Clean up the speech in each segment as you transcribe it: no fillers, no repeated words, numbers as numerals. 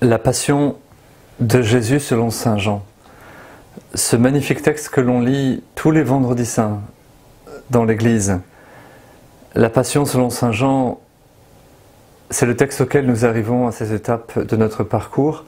La Passion de Jésus selon saint Jean. Ce magnifique texte que l'on lit tous les vendredis saints dans l'Église. La Passion selon saint Jean, c'est le texte auquel nous arrivons à ces étapes de notre parcours.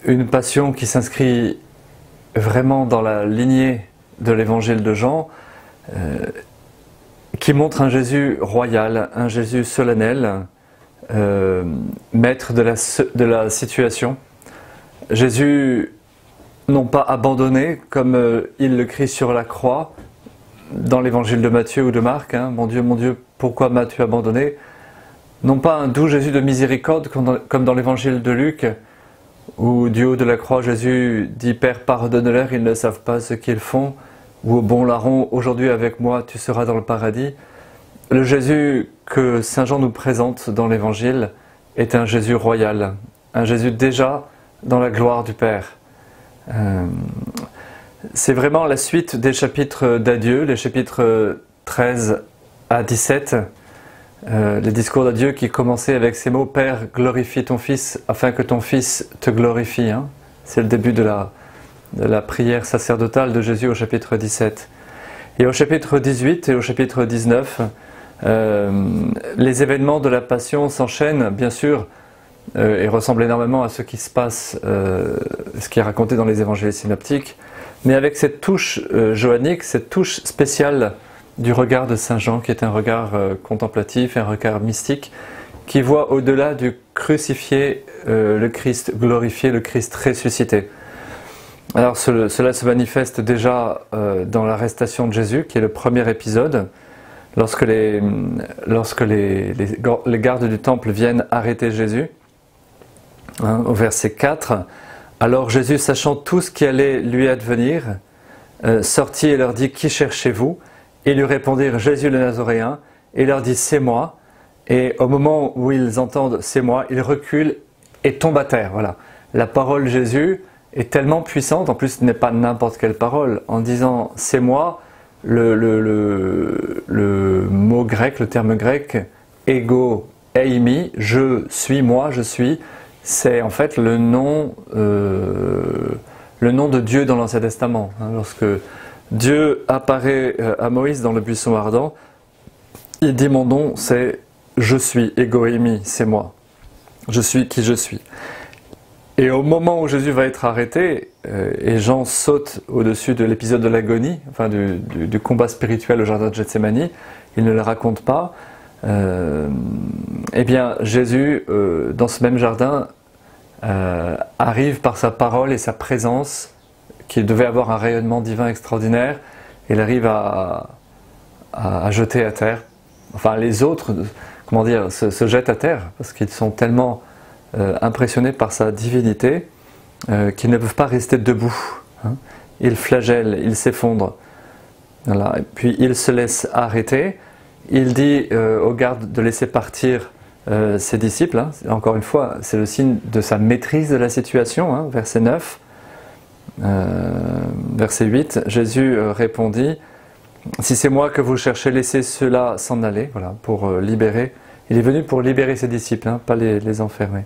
Une passion qui s'inscrit vraiment dans la lignée de l'Évangile de Jean, qui montre un Jésus royal, un Jésus solennel, maître de la situation. Jésus, non pas abandonné, comme il le crie sur la croix, dans l'évangile de Matthieu ou de Marc, hein, mon Dieu, pourquoi m'as-tu abandonné? Non pas un doux Jésus de miséricorde, comme dans l'évangile de Luc, où du haut de la croix, Jésus dit « Père, pardonne-leur, ils ne savent pas ce qu'ils font », ou au bon larron, aujourd'hui avec moi, tu seras dans le paradis. Le Jésus que saint Jean nous présente dans l'Évangile est un Jésus royal, un Jésus déjà dans la gloire du Père. C'est vraiment la suite des chapitres d'adieu, les chapitres 13 à 17, les discours d'adieu qui commençaient avec ces mots « Père, glorifie ton Fils, afin que ton Fils te glorifie ». C'est le début de la prière sacerdotale de Jésus au chapitre 17. Et au chapitre 18 et au chapitre 19, les événements de la Passion s'enchaînent, bien sûr, et ressemblent énormément à ce qui se passe, ce qui est raconté dans les évangiles synoptiques, mais avec cette touche joannique, cette touche spéciale du regard de saint Jean, qui est un regard contemplatif, un regard mystique, qui voit au-delà du crucifié le Christ glorifié, le Christ ressuscité. Alors cela se manifeste déjà dans l'arrestation de Jésus, qui est le premier épisode, lorsque les gardes du temple viennent arrêter Jésus, hein, au verset 4. Alors Jésus, sachant tout ce qui allait lui advenir, sortit et leur dit « Qui cherchez-vous » Ils lui répondirent « Jésus le Nazoréen » et il leur dit « C'est moi ». Et au moment où ils entendent « C'est moi », ils reculent et tombent à terre. Voilà. La parole de Jésus est tellement puissante, en plus ce n'est pas n'importe quelle parole. En disant « C'est moi », le mot grec, le terme grec « ego eimi », je suis, moi, je suis, c'est en fait le nom de Dieu dans l'Ancien Testament. Lorsque Dieu apparaît à Moïse dans le buisson ardent, il dit mon nom, c'est je suis, ego eimi, c'est moi. Je suis qui je suis. Et au moment où Jésus va être arrêté, et Jean saute au-dessus de l'épisode de l'agonie, enfin du combat spirituel au jardin de Gethsémani, il ne le raconte pas, eh bien Jésus, dans ce même jardin, arrive par sa parole et sa présence, qui devait avoir un rayonnement divin extraordinaire, il arrive à jeter à terre. Enfin les autres, comment dire, se jettent à terre, parce qu'ils sont tellement impressionnés par sa divinité qu'ils ne peuvent pas rester debout. Hein. Ils flagellent, ils s'effondrent. Voilà. Et puis il se laisse arrêter. Il dit aux gardes de laisser partir ses disciples. Hein. Encore une fois, c'est le signe de sa maîtrise de la situation. Hein. Verset 9. Verset 8. Jésus répondit « Si c'est moi que vous cherchez, laissez ceux-là s'en aller. » Voilà, pour libérer. Il est venu pour libérer ses disciples, hein, pas les enfermer.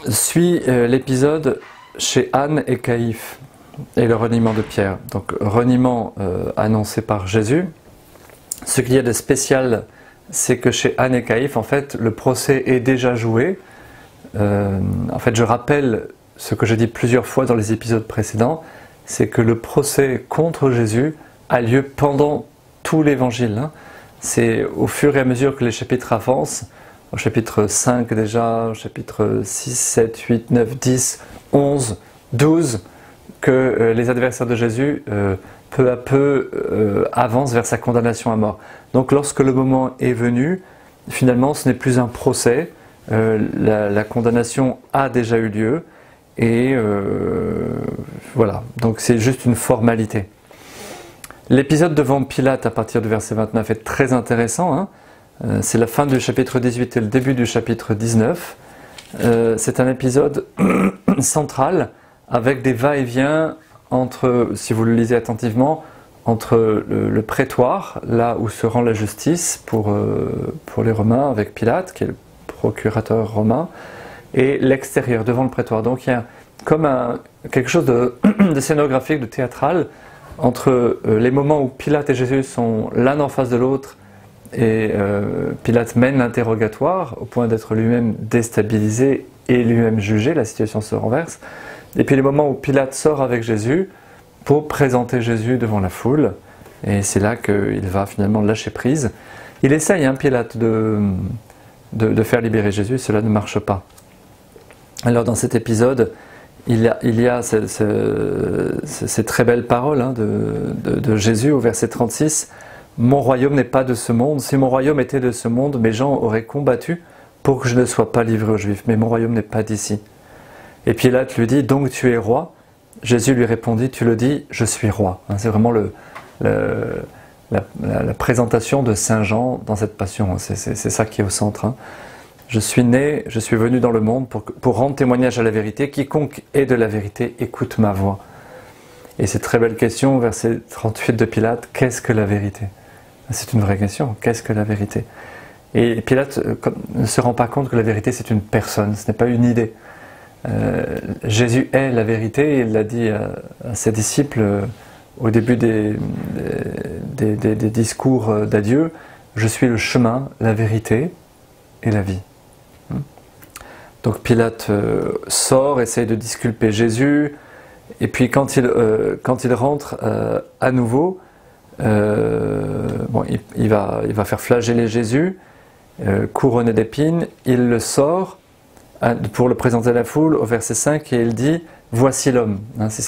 Suit l'épisode chez Anne et Caïphe et le reniement de Pierre. Donc reniement annoncé par Jésus. Ce qu'il y a de spécial, c'est que chez Anne et Caïphe, en fait, le procès est déjà joué. En fait, je rappelle ce que j'ai dit plusieurs fois dans les épisodes précédents, c'est que le procès contre Jésus a lieu pendant tout l'évangile. Hein. C'est au fur et à mesure que les chapitres avancent, au chapitre 5 déjà, au chapitre 6, 7, 8, 9, 10, 11, 12, que les adversaires de Jésus, peu à peu, avancent vers sa condamnation à mort. Donc lorsque le moment est venu, finalement ce n'est plus un procès, la condamnation a déjà eu lieu, et voilà, donc c'est juste une formalité. L'épisode devant Pilate à partir du verset 29 est très intéressant, hein. C'est la fin du chapitre 18 et le début du chapitre 19. C'est un épisode central avec des va-et-vient entre, si vous le lisez attentivement, entre le prétoire, là où se rend la justice pour les Romains avec Pilate, qui est le procurateur romain, et l'extérieur, devant le prétoire. Donc il y a comme quelque chose de scénographique, de théâtral, entre les moments où Pilate et Jésus sont l'un en face de l'autre, et Pilate mène l'interrogatoire au point d'être lui-même déstabilisé et lui-même jugé, la situation se renverse. Et puis les moments où Pilate sort avec Jésus pour présenter Jésus devant la foule, et c'est là qu'il va finalement lâcher prise. Il essaye, Pilate, de faire libérer Jésus, et cela ne marche pas. Alors dans cet épisode, il y a ces très belles paroles de Jésus au verset 36. « Mon royaume n'est pas de ce monde. Si mon royaume était de ce monde, mes gens auraient combattu pour que je ne sois pas livré aux Juifs. Mais mon royaume n'est pas d'ici. » Et Pilate lui dit « Donc tu es roi ?» Jésus lui répondit « Tu le dis, je suis roi. » C'est vraiment la présentation de Saint Jean dans cette passion. C'est ça qui est au centre. Je suis né, je suis venu dans le monde pour rendre témoignage à la vérité. Quiconque est de la vérité, écoute ma voix. Et cette très belle question, verset 38 de Pilate, qu'est-ce que la vérité? C'est une vraie question, qu'est-ce que la vérité? Et Pilate ne se rend pas compte que la vérité c'est une personne, ce n'est pas une idée. Jésus est la vérité, et il l'a dit à ses disciples au début des discours d'adieu, je suis le chemin, la vérité et la vie. Donc Pilate sort, essaye de disculper Jésus, et puis quand il rentre à nouveau, il va faire flageller Jésus, couronné d'épines, il le sort pour le présenter à la foule au verset 5, et il dit « Voici l'homme ». C'est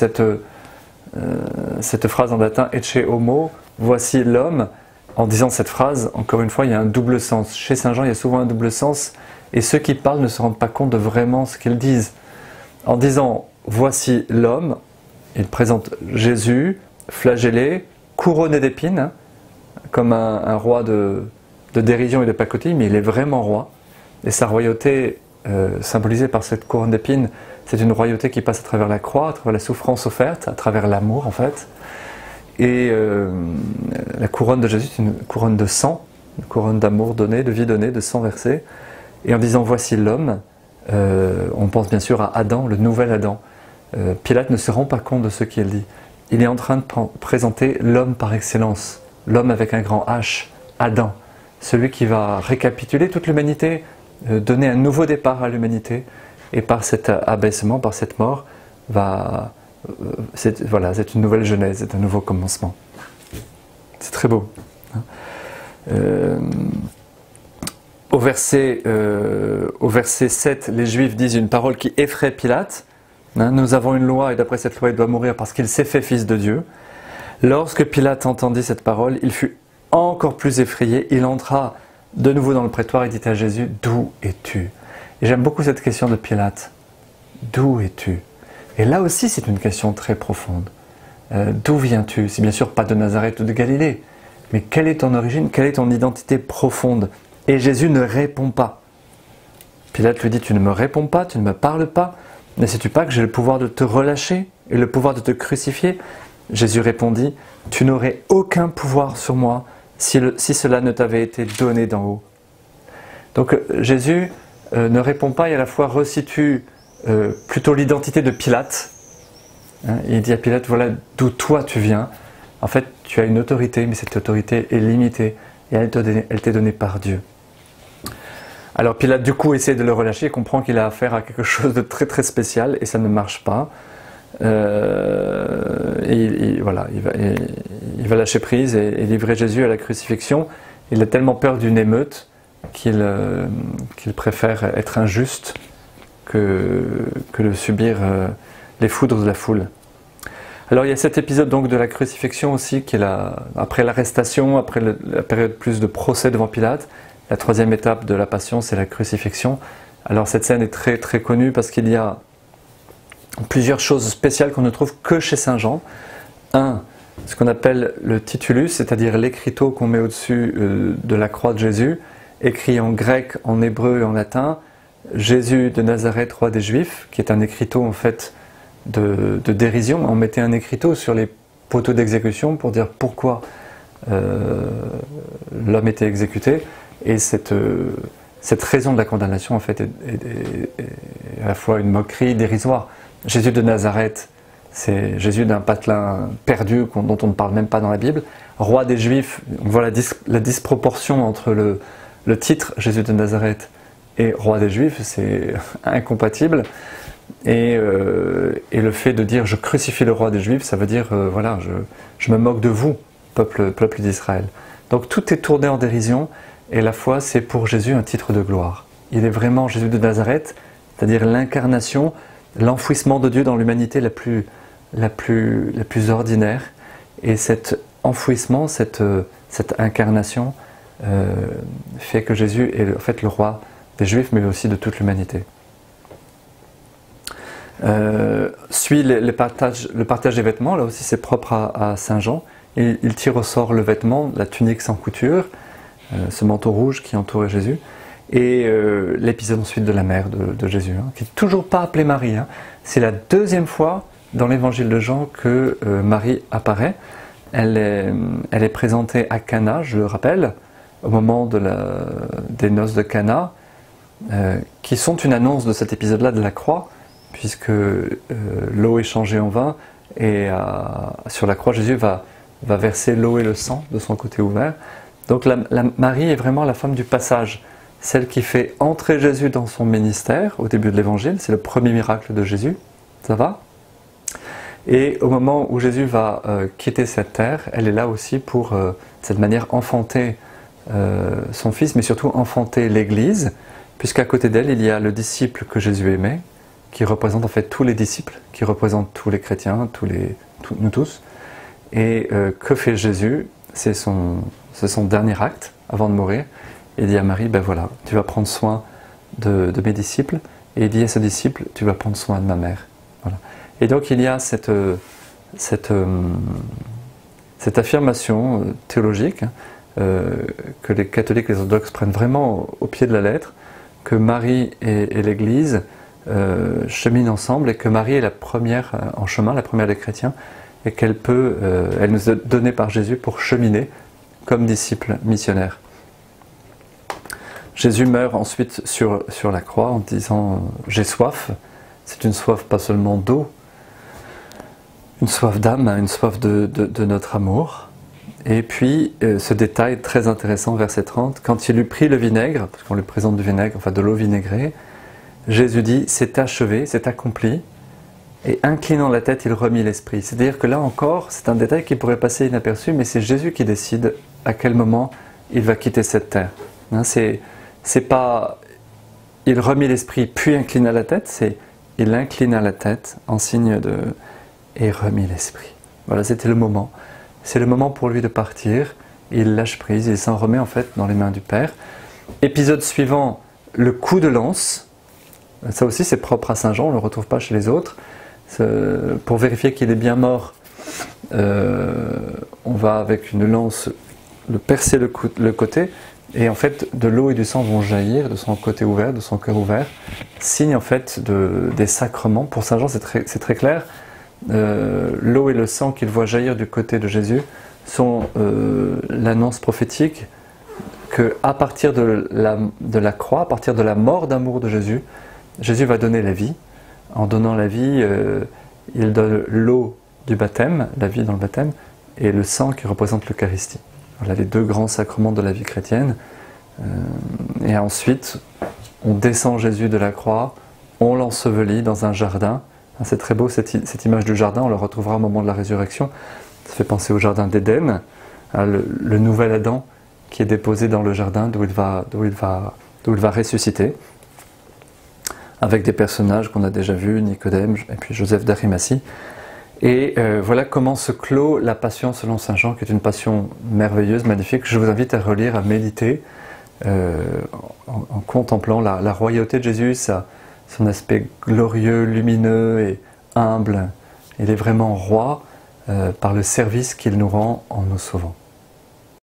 cette phrase en latin « Ecce homo », « Voici l'homme ». En disant cette phrase, encore une fois, il y a un double sens. Chez Saint Jean, il y a souvent un double sens, et ceux qui parlent ne se rendent pas compte de vraiment ce qu'ils disent. En disant « Voici l'homme », il présente Jésus, flagellé, couronné d'épines, comme un roi de dérision et de pacotille, mais il est vraiment roi. Et sa royauté, symbolisée par cette couronne d'épines, c'est une royauté qui passe à travers la croix, à travers la souffrance offerte, à travers l'amour en fait. Et la couronne de Jésus, c'est une couronne de sang, une couronne d'amour donné, de vie donnée, de sang versé. Et en disant « Voici l'homme », on pense bien sûr à Adam, le nouvel Adam. Pilate ne se rend pas compte de ce qu'il dit. Il est en train de présenter l'homme par excellence, l'homme avec un grand H, Adam, celui qui va récapituler toute l'humanité, donner un nouveau départ à l'humanité, et par cet abaissement, par cette mort, c'est une nouvelle genèse, c'est un nouveau commencement. C'est très beau. Au verset 7, les Juifs disent une parole qui effraie Pilate. Nous avons une loi et d'après cette loi il doit mourir parce qu'il s'est fait fils de Dieu. Lorsque Pilate entendit cette parole, il fut encore plus effrayé. Il entra de nouveau dans le prétoire et dit à Jésus « D'où es-tu » Et j'aime beaucoup cette question de Pilate. D'où es-tu? Et là aussi c'est une question très profonde. D'où viens-tu? C'est bien sûr pas de Nazareth ou de Galilée, mais quelle est ton origine? Quelle est ton identité profonde? Et Jésus ne répond pas. Pilate lui dit « Tu ne me réponds pas, tu ne me parles pas. Ne sais-tu pas que j'ai le pouvoir de te relâcher et le pouvoir de te crucifier ?» Jésus répondit « Tu n'aurais aucun pouvoir sur moi si cela ne t'avait été donné d'en haut. » Donc Jésus ne répond pas et à la fois resitue plutôt l'identité de Pilate. Il dit à Pilate « Voilà d'où toi tu viens. En fait, tu as une autorité, mais cette autorité est limitée et elle t'est donnée par Dieu. » Alors Pilate du coup essaie de le relâcher, il comprend qu'il a affaire à quelque chose de très très spécial et ça ne marche pas. Il va lâcher prise et livrer Jésus à la crucifixion. Il a tellement peur d'une émeute qu'il préfère être injuste que de subir les foudres de la foule. Alors il y a cet épisode donc de la crucifixion aussi, qui est après l'arrestation, après la période plus de procès devant Pilate. La troisième étape de la passion, c'est la crucifixion. Alors cette scène est très très connue parce qu'il y a plusieurs choses spéciales qu'on ne trouve que chez Saint Jean. Un, ce qu'on appelle le titulus, c'est-à-dire l'écriteau qu'on met au-dessus de la croix de Jésus, écrit en grec, en hébreu et en latin, Jésus de Nazareth, roi des Juifs, qui est un écriteau en fait de dérision. On mettait un écriteau sur les poteaux d'exécution pour dire pourquoi l'homme était exécuté. Et cette cette raison de la condamnation en fait est à la fois une moquerie dérisoire. Jésus de Nazareth, c'est Jésus d'un patelin perdu dont on ne parle même pas dans la Bible. Roi des Juifs, on voit la disproportion entre le titre Jésus de Nazareth et roi des Juifs, c'est incompatible. Et le fait de dire je crucifie le roi des Juifs, ça veut dire voilà, je me moque de vous, peuple d'Israël. Donc tout est tourné en dérision, et la foi c'est pour Jésus un titre de gloire. Il est vraiment Jésus de Nazareth, c'est-à-dire l'incarnation, l'enfouissement de Dieu dans l'humanité la plus ordinaire. Et cet enfouissement, cette incarnation fait que Jésus est en fait le roi des Juifs, mais aussi de toute l'humanité. Suit le partage des vêtements, là aussi c'est propre à Saint Jean. Il tire au sort le vêtement, la tunique sans couture, ce manteau rouge qui entourait Jésus, et l'épisode ensuite de la mère de Jésus, hein, qui n'est toujours pas appelée Marie. Hein. C'est la deuxième fois dans l'évangile de Jean que Marie apparaît. Elle est présentée à Cana, je le rappelle, au moment des noces de Cana, qui sont une annonce de cet épisode-là de la croix, puisque l'eau est changée en vin, et sur la croix, Jésus va verser l'eau et le sang de son côté ouvert. Donc Marie est vraiment la femme du passage, celle qui fait entrer Jésus dans son ministère au début de l'évangile, c'est le premier miracle de Jésus, ça va? Et au moment où Jésus va quitter cette terre, elle est là aussi pour, de cette manière, enfanter son fils, mais surtout enfanter l'Église, puisqu'à côté d'elle, il y a le disciple que Jésus aimait, qui représente en fait tous les disciples, qui représente tous les chrétiens, nous tous. Et que fait Jésus? C'est son dernier acte avant de mourir. Il dit à Marie, ben voilà, tu vas prendre soin de mes disciples. Et il dit à ce disciple, tu vas prendre soin de ma mère. Voilà. Et donc il y a cette affirmation théologique que les catholiques et les orthodoxes prennent vraiment au pied de la lettre, que Marie et l'Église cheminent ensemble, et que Marie est la première en chemin, la première des chrétiens, et qu'elle nous est donnée par Jésus pour cheminer comme disciple missionnaire. Jésus meurt ensuite sur la croix en disant « J'ai soif ». C'est une soif pas seulement d'eau, une soif d'âme, une soif de notre amour. Et puis, ce détail très intéressant, verset 30, quand il eut pris le vinaigre, parce qu'on lui présente du vinaigre, enfin de l'eau vinaigrée, Jésus dit « C'est achevé, c'est accompli ». Et inclinant la tête, il remit l'esprit. C'est-à-dire que là encore, c'est un détail qui pourrait passer inaperçu, mais c'est Jésus qui décide à quel moment il va quitter cette terre. Hein, c'est pas « il remit l'esprit puis inclina la tête », c'est « il inclina la tête en signe de « et remit l'esprit ». Voilà, c'était le moment. C'est le moment pour lui de partir. Il lâche prise, il s'en remet en fait dans les mains du Père. Épisode suivant, le coup de lance. Ça aussi c'est propre à Saint Jean, on ne le retrouve pas chez les autres. Pour vérifier qu'il est bien mort, on va avec une lance le percer le côté, et en fait de l'eau et du sang vont jaillir de son côté ouvert, de son cœur ouvert, signe en fait des sacrements. Pour Saint Jean c'est très clair, l'eau et le sang qu'il voit jaillir du côté de Jésus sont l'annonce prophétique qu'à partir de la croix, à partir de la mort d'amour de Jésus, Jésus va donner la vie. En donnant la vie, il donne l'eau du baptême, la vie dans le baptême, et le sang qui représente l'Eucharistie. Voilà les deux grands sacrements de la vie chrétienne. Et ensuite, on descend Jésus de la croix, on l'ensevelit dans un jardin. C'est très beau cette image du jardin, on le retrouvera au moment de la résurrection. Ça fait penser au jardin d'Éden, le nouvel Adam qui est déposé dans le jardin d'où il va ressusciter, avec des personnages qu'on a déjà vus, Nicodème et puis Joseph d'Arimathie. Et voilà comment se clôt la Passion selon Saint Jean, qui est une passion merveilleuse, magnifique. Je vous invite à relire, à méditer en contemplant la royauté de Jésus, son aspect glorieux, lumineux et humble. Il est vraiment roi par le service qu'il nous rend en nous sauvant.